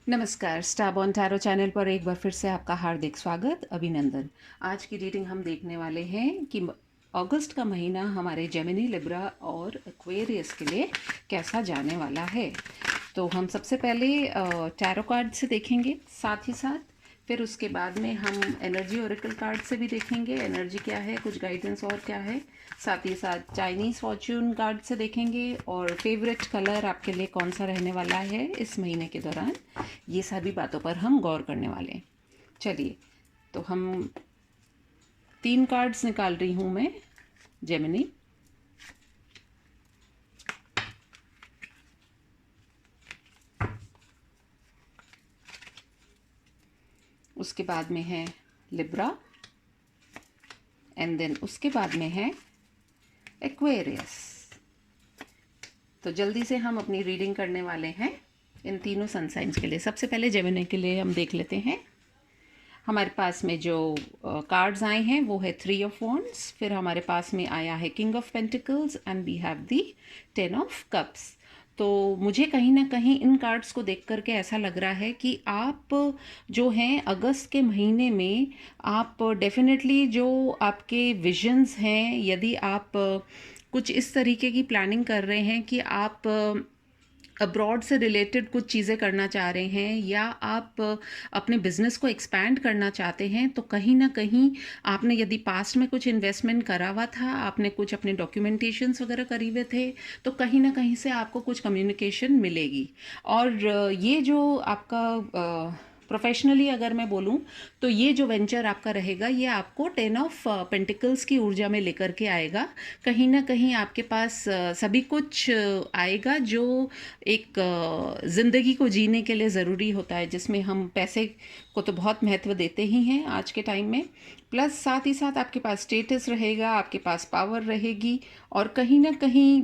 नमस्कार, स्टारबॉर्न tarot channel पर एक बार फिर से आपका हार्दिक स्वागत, अभिनंदन। आज की रीडिंग हम देखने वाले हैं कि अगस्त का महीना हमारे जेमिनी, लिब्रा और एक्वेरियस के लिए कैसा जाने वाला है। तो हम सबसे पहले टैरो कार्ड से देखेंगे, साथ ही साथ फिर उसके बाद में हम एनर्जी ओरेकल कार्ड से भी देखेंगे एनर्जी क्या है, कुछ गाइडेंस और क्या है। साथ ही साथ चाइनीज़ फॉर्च्यून कार्ड से देखेंगे और फेवरेट कलर आपके लिए कौन सा रहने वाला है इस महीने के दौरान। ये सभी बातों पर हम गौर करने वाले हैं। चलिए, तो हम 3 कार्ड्स निकाल रही हूँ मैं, जेमिनी। उसके बाद में है लिब्रा एंड देन उसके बाद में है एक्वेरियस। तो जल्दी से हम अपनी रीडिंग करने वाले हैं इन तीनों सन साइंस के लिए। सबसे पहले जेमिनी के लिए हम देख लेते हैं। हमारे पास में जो कार्ड्स आए हैं वो है 3 ऑफ वॉन्ड्स, फिर हमारे पास में आया है king of pentacles and we have the 10 of cups. तो मुझे कहीं ना कहीं इन कार्ड्स को देख करके ऐसा लग रहा है कि आप जो हैं अगस्त के महीने में आप डेफिनेटली जो आपके विजन्स हैं, यदि आप कुछ इस तरीके की प्लानिंग कर रहे हैं कि आप अब्रॉड से रिलेटेड कुछ चीज़ें करना चाह रहे हैं या आप अपने बिजनेस को एक्सपैंड करना चाहते हैं, तो कहीं ना कहीं आपने यदि पास्ट में कुछ इन्वेस्टमेंट करा हुआ था, आपने कुछ अपने डॉक्यूमेंटेशंस वगैरह करी हुए थे, तो कहीं ना कहीं से आपको कुछ कम्युनिकेशन मिलेगी। और ये जो आपका प्रोफेशनली अगर मैं बोलूं तो ये जो वेंचर आपका रहेगा ये आपको 10 ऑफ पेंटिकल्स की ऊर्जा में लेकर के आएगा। कहीं ना कहीं आपके पास सभी कुछ आएगा जो एक ज़िंदगी को जीने के लिए ज़रूरी होता है, जिसमें हम पैसे को तो बहुत महत्व देते ही हैं आज के टाइम में। प्लस साथ ही साथ आपके पास स्टेटस रहेगा, आपके पास पावर रहेगी और कहीं ना कहीं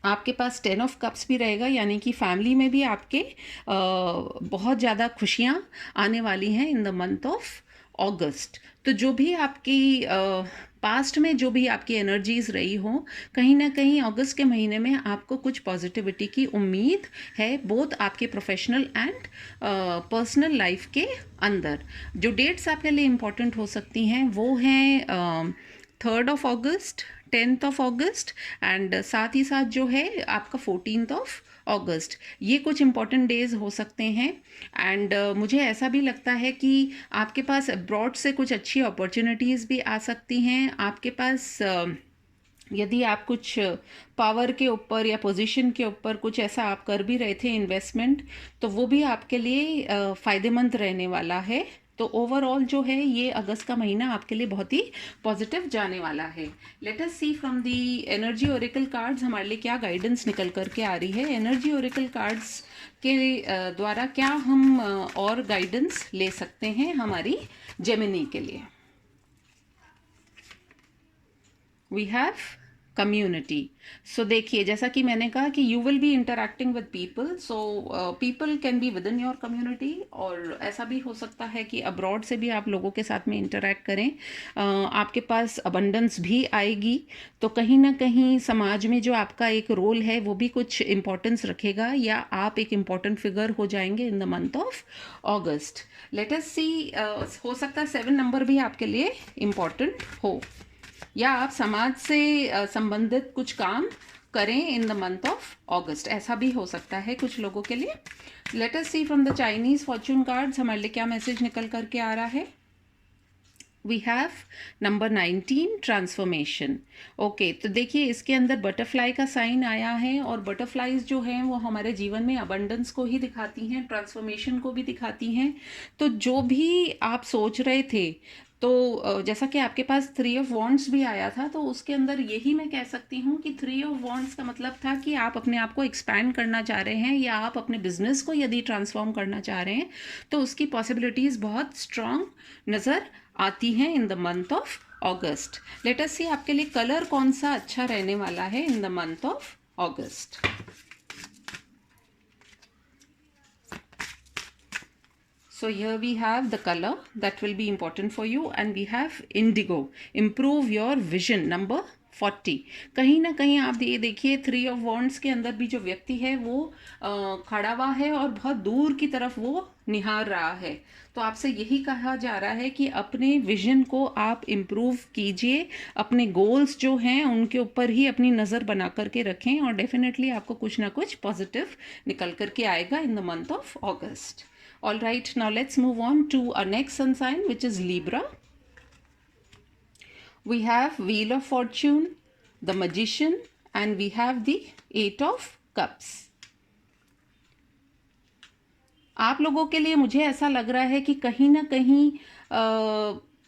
आपके पास 10 ऑफ कप्स भी रहेगा, यानी कि फैमिली में भी आपके बहुत ज़्यादा खुशियाँ आने वाली हैं इन द मंथ ऑफ अगस्त। तो जो भी आपकी पास्ट में जो भी आपकी एनर्जीज रही हो, कहीं ना कहीं अगस्त के महीने में आपको कुछ पॉजिटिविटी की उम्मीद है, बोथ आपके प्रोफेशनल एंड पर्सनल लाइफ के अंदर। जो डेट्स आपके लिए इम्पोर्टेंट हो सकती हैं वो हैं 3rd of August, 10th of August and साथ ही साथ जो है आपका 14th ऑफ अगस्त। ये कुछ इंपॉर्टेंट डेज हो सकते हैं। एंड मुझे ऐसा भी लगता है कि आपके पास अब्रॉड से कुछ अच्छी अपॉर्चुनिटीज़ भी आ सकती हैं। आपके पास यदि आप कुछ पावर के ऊपर या पोजीशन के ऊपर कुछ ऐसा आप कर भी रहे थे इन्वेस्टमेंट, तो वो भी आपके लिए फ़ायदेमंद रहने वाला है। तो ओवरऑल जो है ये अगस्त का महीना आपके लिए बहुत ही पॉजिटिव जाने वाला है। Let us see from the energy oracle cards हमारे लिए क्या गाइडेंस निकल करके आ रही है। एनर्जी ओरेकल कार्ड्स के द्वारा क्या हम और गाइडेंस ले सकते हैं हमारी जेमिनी के लिए। We have community. सो देखिए, जैसा कि मैंने कहा कि you will be interacting with people, so people can be with in your community, और ऐसा भी हो सकता है कि अब्रॉड से भी आप लोगों के साथ में इंटरैक्ट करें। आपके पास अबंडेंस भी आएगी, तो कहीं ना कहीं समाज में जो आपका एक रोल है वो भी कुछ इम्पोर्टेंस रखेगा या आप एक इम्पॉर्टेंट फिगर हो जाएंगे in the month of August. Let us see, हो सकता है 7 नंबर भी आपके लिए इम्पॉर्टेंट हो, या आप समाज से संबंधित कुछ काम करें in the month of August, ऐसा भी हो सकता है कुछ लोगों के लिए। Let us see from the Chinese fortune cards हमारे लिए क्या मैसेज निकल करके आ रहा है। We have number 19 transformation. Okay, तो देखिए इसके अंदर बटरफ्लाई का साइन आया है और बटरफ्लाईज जो हैं वो हमारे जीवन में अबंडेंस को ही दिखाती हैं, ट्रांसफॉर्मेशन को भी दिखाती हैं। तो जो भी आप सोच रहे थे, तो जैसा कि आपके पास 3 ऑफ वॉन्ड्स भी आया था, तो उसके अंदर यही मैं कह सकती हूँ कि 3 ऑफ वॉन्ड्स का मतलब था कि आप अपने आप को एक्सपैंड करना चाह रहे हैं या आप अपने बिजनेस को यदि ट्रांसफॉर्म करना चाह रहे हैं, तो उसकी पॉसिबिलिटीज़ बहुत स्ट्रांग नज़र आती हैं in the month of August. Let us see आपके लिए कलर कौन सा अच्छा रहने वाला है in the month of August. So here we have the color that will be important for you, and we have indigo. Improve your vision, number 40। कहीं ना कहीं आप ये देखिए 3 ऑफ वॉन्ड्स के अंदर भी जो व्यक्ति है वो खड़ा हुआ है और बहुत दूर की तरफ वो निहार रहा है। तो आपसे यही कहा जा रहा है कि अपने विजन को आप इम्प्रूव कीजिए, अपने गोल्स जो हैं उनके ऊपर ही अपनी नज़र बना करके रखें और डेफिनेटली आपको कुछ ना कुछ पॉजिटिव निकल करके आएगा in the month of August. All right, now let's move on to a next sun sign which is Libra. We have Wheel of Fortune, the Magician, and we have the Eight of Cups. आप लोगों के लिए मुझे ऐसा लग रहा है कि कहीं ना कहीं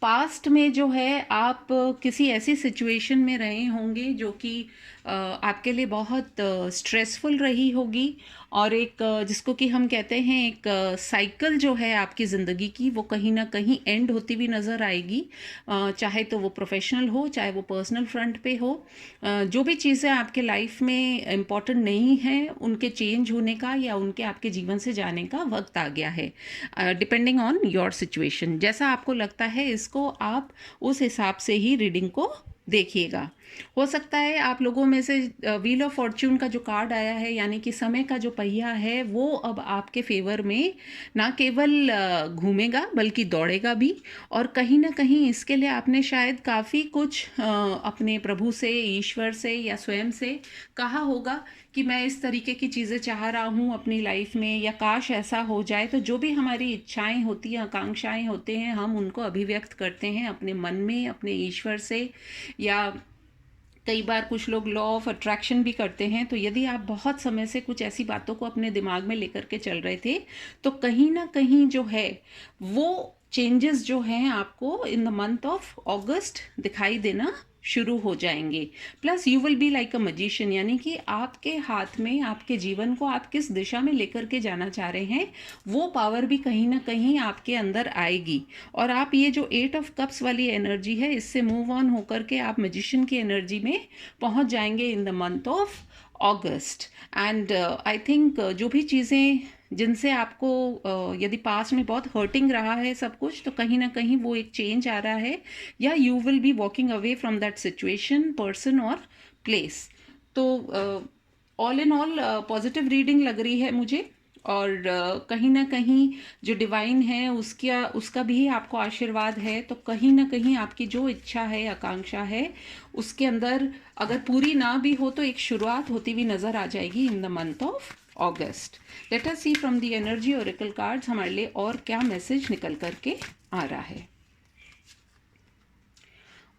पास्ट में जो है आप किसी ऐसी सिचुएशन में रहे होंगे जो कि आपके लिए बहुत स्ट्रेसफुल रही होगी और एक जिसको कि हम कहते हैं एक साइकिल जो है आपकी ज़िंदगी की वो कहीं ना कहीं एंड होती हुई नज़र आएगी। चाहे तो वो प्रोफेशनल हो, चाहे वो पर्सनल फ्रंट पे हो, जो भी चीज़ें आपके लाइफ में इम्पॉर्टेंट नहीं हैं उनके चेंज होने का या उनके आपके जीवन से जाने का वक्त आ गया है, डिपेंडिंग ऑन योर सिचुएशन। जैसा आपको लगता है इसको आप उस हिसाब से ही रीडिंग को देखिएगा। हो सकता है आप लोगों में से व्हील ऑफ फॉर्च्यून का जो कार्ड आया है यानी कि समय का जो पहिया है वो अब आपके फेवर में ना केवल घूमेगा बल्कि दौड़ेगा भी। और कहीं ना कहीं इसके लिए आपने शायद काफ़ी कुछ अपने प्रभु से, ईश्वर से या स्वयं से कहा होगा कि मैं इस तरीके की चीज़ें चाह रहा हूँ अपनी लाइफ में, या काश ऐसा हो जाए। तो जो भी हमारी इच्छाएं होती हैं, आकांक्षाएं होते हैं, हम उनको अभिव्यक्त करते हैं अपने मन में, अपने ईश्वर से, या कई बार कुछ लोग लॉ ऑफ अट्रैक्शन भी करते हैं। तो यदि आप बहुत समय से कुछ ऐसी बातों को अपने दिमाग में लेकर के चल रहे थे तो कहीं ना कहीं जो है वो चेंजेस जो हैं आपको इन द मंथ ऑफ अगस्त दिखाई देना शुरू हो जाएंगे। Plus you will be like a magician, यानी कि आपके हाथ में आपके जीवन को आप किस दिशा में लेकर के जाना चाह रहे हैं वो पावर भी कहीं ना कहीं आपके अंदर आएगी। और आप ये जो 8 ऑफ कप्स वाली एनर्जी है इससे मूव ऑन होकर के आप मजिशियन की एनर्जी में पहुंच जाएंगे in the month of August. And I think जो भी चीज़ें जिनसे आपको यदि पास्ट में बहुत हर्टिंग रहा है सब कुछ, तो कहीं ना कहीं वो एक चेंज आ रहा है, या you will be walking away from that situation, person और प्लेस। तो all in all positive reading लग रही है मुझे। और कहीं ना कहीं जो डिवाइन है उसका भी आपको आशीर्वाद है। तो कहीं ना कहीं आपकी जो इच्छा है, आकांक्षा है, उसके अंदर अगर पूरी ना भी हो तो एक शुरुआत होती हुई नज़र आ जाएगी in the month of August. Let us see from the energy oracle cards हमारे लिए और क्या मैसेज निकल करके आ रहा है।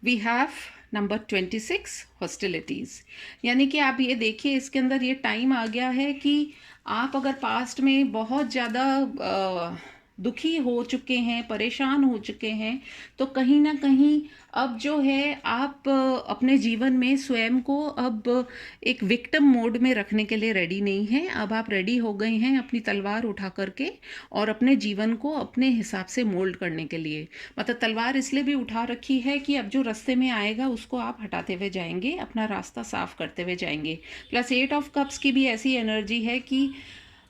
वी हैव नंबर 26 हॉस्टिलिटीज़, यानी कि आप ये देखिए इसके अंदर ये टाइम आ गया है कि आप अगर पास्ट में बहुत ज़्यादा दुखी हो चुके हैं, परेशान हो चुके हैं, तो कहीं ना कहीं अब जो है आप अपने जीवन में स्वयं को अब एक विक्टिम मोड में रखने के लिए रेडी नहीं हैं। अब आप रेडी हो गए हैं अपनी तलवार उठा करके और अपने जीवन को अपने हिसाब से मोल्ड करने के लिए। मतलब तलवार इसलिए भी उठा रखी है कि अब जो रास्ते में आएगा उसको आप हटाते हुए जाएंगे, अपना रास्ता साफ करते हुए जाएंगे। प्लस 8 ऑफ कप्स की भी ऐसी एनर्जी है कि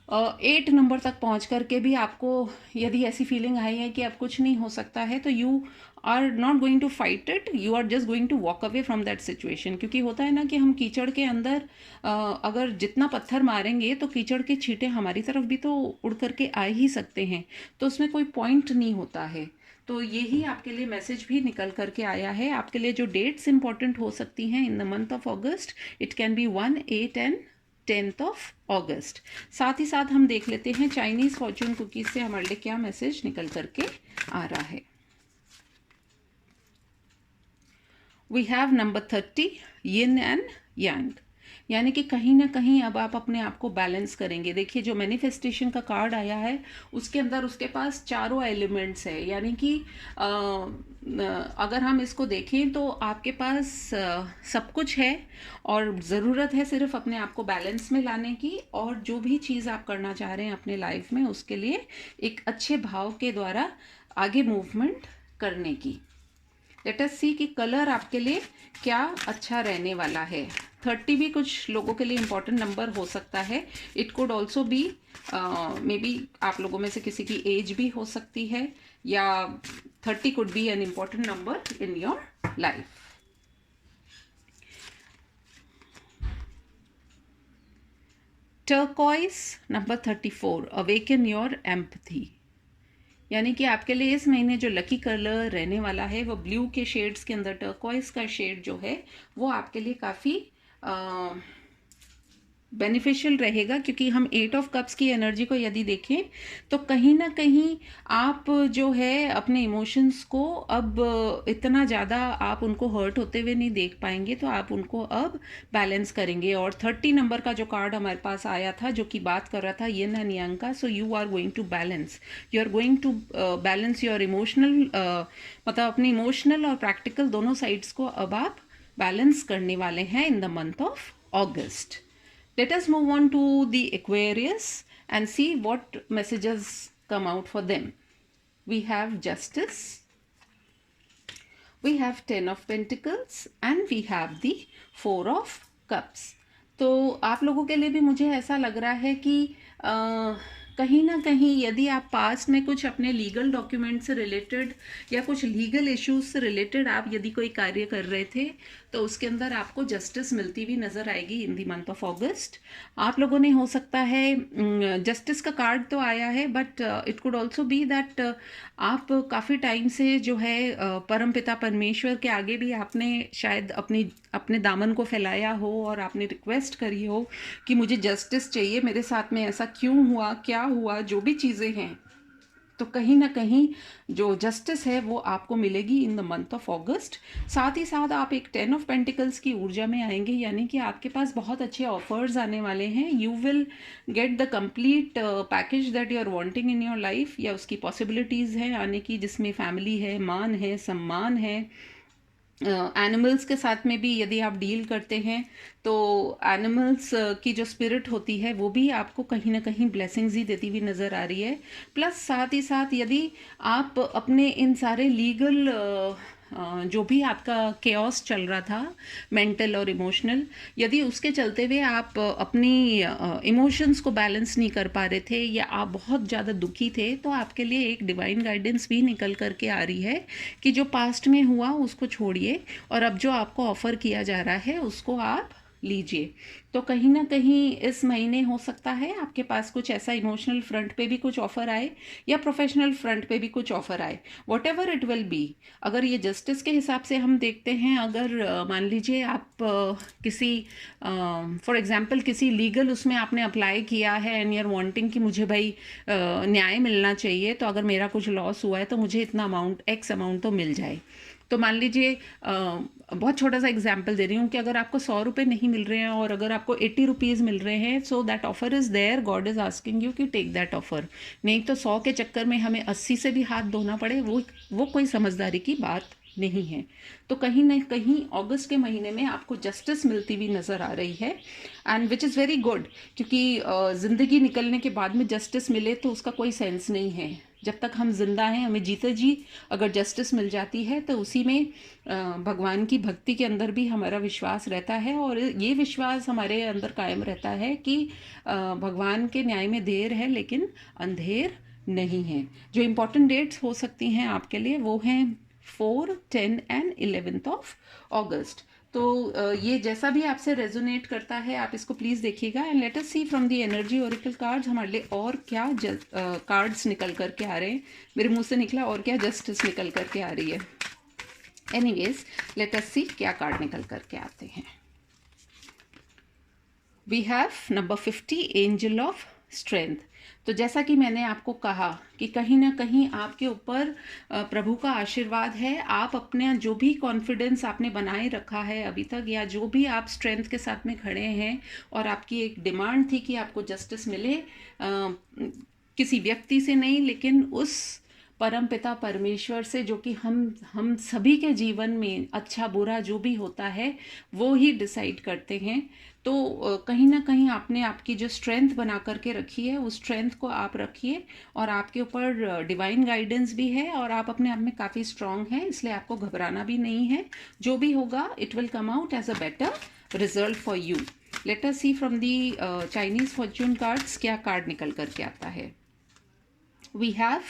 8 नंबर तक पहुंच करके भी आपको यदि ऐसी फीलिंग आई है कि अब कुछ नहीं हो सकता है, तो you are not going to fight it, you are just going to walk away from that situation. क्योंकि होता है ना कि हम कीचड़ के अंदर अगर जितना पत्थर मारेंगे तो कीचड़ के छींटे हमारी तरफ भी तो उड़ करके आ ही सकते हैं, तो उसमें कोई पॉइंट नहीं होता है। तो यही आपके लिए मैसेज भी निकल करके आया है। आपके लिए जो डेट्स इंपॉर्टेंट हो सकती हैं in the month of August, it can be 1, 8 and 10th of अगस्त। साथ ही साथ हम देख लेते हैं चाइनीज फॉर्चून कुकीज से हमारे लिए क्या मैसेज निकल करके आ रहा है। We have number 30 yin and yang, यानी कि कहीं ना कहीं अब आप अपने आप को बैलेंस करेंगे। देखिए जो मैनिफेस्टेशन का कार्ड आया है उसके अंदर उसके पास चारों एलिमेंट्स है, यानी कि अगर हम इसको देखें तो आपके पास सब कुछ है और ज़रूरत है सिर्फ अपने आप को बैलेंस में लाने की, और जो भी चीज़ आप करना चाह रहे हैं अपने लाइफ में उसके लिए एक अच्छे भाव के द्वारा आगे मूवमेंट करने की। लेट अस सी कि कलर आपके लिए क्या अच्छा रहने वाला है। 30 भी कुछ लोगों के लिए इम्पॉर्टेंट नंबर हो सकता है। It could also be may be आप लोगों में से किसी की एज भी हो सकती है, या 30 could be an important number in your life. Turquoise number 34, awaken your empathy. यानी कि आपके लिए इस महीने जो लकी कलर रहने वाला है वो ब्लू के शेड्स के अंदर टर्कॉइस का शेड जो है वो आपके लिए काफ़ी बेनिफिशियल रहेगा, क्योंकि हम 8 ऑफ कप्स की एनर्जी को यदि देखें तो कहीं ना कहीं आप जो है अपने इमोशंस को अब इतना ज़्यादा आप उनको हर्ट होते हुए नहीं देख पाएंगे, तो आप उनको अब बैलेंस करेंगे। और 30 नंबर का जो कार्ड हमारे पास आया था जो कि बात कर रहा था यिन एंड यांग का, so you are going to balance, you are going to balance your emotional, मतलब अपनी इमोशनल और प्रैक्टिकल दोनों साइड्स को अब आप बैलेंस करने वाले हैं in the month of August. Let us move on to the Aquarius and see what messages come out for them. We have Justice, we have 10 of Pentacles and we have the 4 of Cups. तो आप लोगों के लिए भी मुझे ऐसा लग रहा है कि कहीं ना कहीं यदि आप पास्ट में कुछ अपने लीगल डॉक्यूमेंट से रिलेटेड या कुछ लीगल इश्यूज से रिलेटेड आप यदि कोई कार्य कर रहे थे तो उसके अंदर आपको जस्टिस मिलती हुई नज़र आएगी इन दी मंथ ऑफ ऑगस्ट। आप लोगों ने हो सकता है जस्टिस का कार्ड तो आया है, but it could also be that आप काफ़ी टाइम से जो है परमपिता परमेश्वर के आगे भी आपने शायद अपने दामन को फैलाया हो और आपने रिक्वेस्ट करी हो कि मुझे जस्टिस चाहिए, मेरे साथ में ऐसा क्यों हुआ, क्या हुआ, जो भी चीज़ें हैं, तो कहीं ना कहीं जो जस्टिस है वो आपको मिलेगी इन द मंथ ऑफ ऑगस्ट। साथ ही साथ आप एक 10 ऑफ पेंटिकल्स की ऊर्जा में आएंगे, यानी कि आपके पास बहुत अच्छे ऑफर्स आने वाले हैं। You will get the complete package that you are wanting in your life, या उसकी पॉसिबिलिटीज़ हैं आने की, जिसमें फैमिली है, मान है, सम्मान है। एनिमल्स के साथ में भी यदि आप डील करते हैं तो एनिमल्स की जो स्पिरिट होती है वो भी आपको कहीं ना कहीं ब्लेसिंग्स ही देती हुई नज़र आ रही है। प्लस साथ ही साथ यदि आप अपने इन सारे लीगल जो भी आपका केओस चल रहा था मेंटल और इमोशनल, यदि उसके चलते हुए आप अपनी इमोशंस को बैलेंस नहीं कर पा रहे थे या आप बहुत ज़्यादा दुखी थे, तो आपके लिए एक डिवाइन गाइडेंस भी निकल करके आ रही है कि जो पास्ट में हुआ उसको छोड़िए और अब जो आपको ऑफ़र किया जा रहा है उसको आप लीजिए। तो कहीं ना कहीं इस महीने हो सकता है आपके पास कुछ ऐसा इमोशनल फ्रंट पे भी कुछ ऑफर आए या प्रोफेशनल फ्रंट पे भी कुछ ऑफर आए, what ever it will be. अगर ये जस्टिस के हिसाब से हम देखते हैं, अगर मान लीजिए आप किसी फॉर एग्जांपल किसी लीगल उसमें आपने अप्लाई किया है एंड यू आर वांटिंग कि मुझे भाई न्याय मिलना चाहिए, तो अगर मेरा कुछ लॉस हुआ है तो मुझे इतना अमाउंट, एक्स अमाउंट तो मिल जाए। तो मान लीजिए बहुत छोटा सा एग्जांपल दे रही हूँ कि अगर आपको 100 रुपये नहीं मिल रहे हैं और अगर आपको 80 रुपीज़ मिल रहे हैं, so that offer is there, God is asking you कि टेक दैट ऑफर। नहीं तो 100 के चक्कर में हमें 80 से भी हाथ धोना पड़े, वो कोई समझदारी की बात नहीं है। तो कहीं ना कहीं अगस्त के महीने में आपको जस्टिस मिलती हुई नज़र आ रही है, and which is very good, क्योंकि ज़िंदगी निकलने के बाद में जस्टिस मिले तो उसका कोई सेंस नहीं है। जब तक हम जिंदा हैं, हमें जीते जी अगर जस्टिस मिल जाती है तो उसी में भगवान की भक्ति के अंदर भी हमारा विश्वास रहता है, और ये विश्वास हमारे अंदर कायम रहता है कि भगवान के न्याय में देर है लेकिन अंधेर नहीं है। जो इम्पोर्टेंट डेट्स हो सकती हैं आपके लिए वो हैं 4, 10 एंड 11 ऑफ ऑगस्ट। तो ये जैसा भी आपसे रेजोनेट करता है आप इसको प्लीज़ देखिएगा, and let us see from the energy oracle cards हमारे लिए और क्या कार्ड्स निकल करके आ रहे हैं। मेरे मुंह से निकला और क्या जस्टिस निकल करके आ रही है। एनीवेज लेट अस सी क्या कार्ड निकल करके आते हैं। We have number 50, angel of strength. तो जैसा कि मैंने आपको कहा कि कहीं ना कहीं आपके ऊपर प्रभु का आशीर्वाद है। आप अपने जो भी कॉन्फिडेंस आपने बनाए रखा है अभी तक, या जो भी आप स्ट्रेंथ के साथ में खड़े हैं और आपकी एक डिमांड थी कि आपको जस्टिस मिले, किसी व्यक्ति से नहीं लेकिन उस परम पिता परमेश्वर से, जो कि हम सभी के जीवन में अच्छा बुरा जो भी होता है वो ही डिसाइड करते हैं। तो कहीं ना कहीं आपने आपकी जो स्ट्रेंथ बना करके रखी है उस स्ट्रेंथ को आप रखिए, और आपके ऊपर डिवाइन गाइडेंस भी है और आप अपने आप में काफ़ी स्ट्रांग हैं, इसलिए आपको घबराना भी नहीं है। जो भी होगा it will come out as a better result for you. Let us see from the Chinese fortune cards क्या कार्ड निकल करके आता है। We have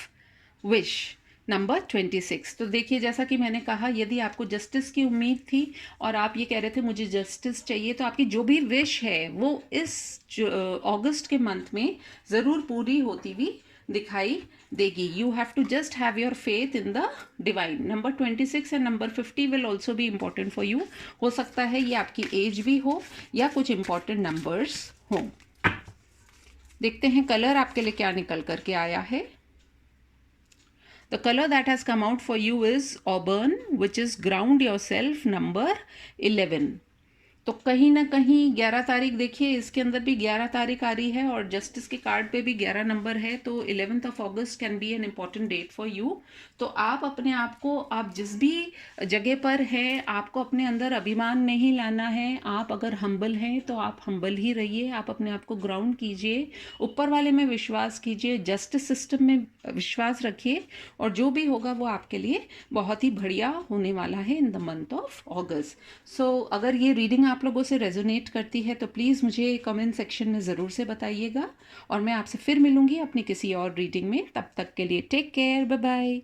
wish, number 26। तो देखिए, जैसा कि मैंने कहा, यदि आपको जस्टिस की उम्मीद थी और आप ये कह रहे थे मुझे जस्टिस चाहिए, तो आपकी जो भी विश है वो इस अगस्त के मंथ में ज़रूर पूरी होती हुई दिखाई देगी। You have to just have your faith in the divine. Number 26 and number 50 will also be important for you. हो सकता है ये आपकी एज भी हो या कुछ इम्पॉर्टेंट नंबर्स हों। देखते हैं कलर आपके लिए क्या निकल करके आया है। The color that has come out for you is auburn, which is ground yourself, number 11। तो कहीं ना कहीं 11 तारीख, देखिए इसके अंदर भी 11 तारीख आ रही है और जस्टिस के कार्ड पे भी 11 नंबर है, तो 11th of August can be an important date for you. तो आप अपने आप को, आप जिस भी जगह पर हैं, आपको अपने अंदर अभिमान नहीं लाना है। आप अगर हम्बल हैं तो आप हम्बल ही रहिए, आप अपने आप को ग्राउंड कीजिए, ऊपर वाले में विश्वास कीजिए, जस्टिस सिस्टम में विश्वास रखिए, और जो भी होगा वो आपके लिए बहुत ही बढ़िया होने वाला है in the month of August. So अगर ये रीडिंग आप लोगों से रेजोनेट करती है तो प्लीज़ मुझे कमेंट सेक्शन में ज़रूर से बताइएगा, और मैं आपसे फिर मिलूँगी अपनी किसी और रीडिंग में। तब तक के लिए टेक केयर, बाय बाय।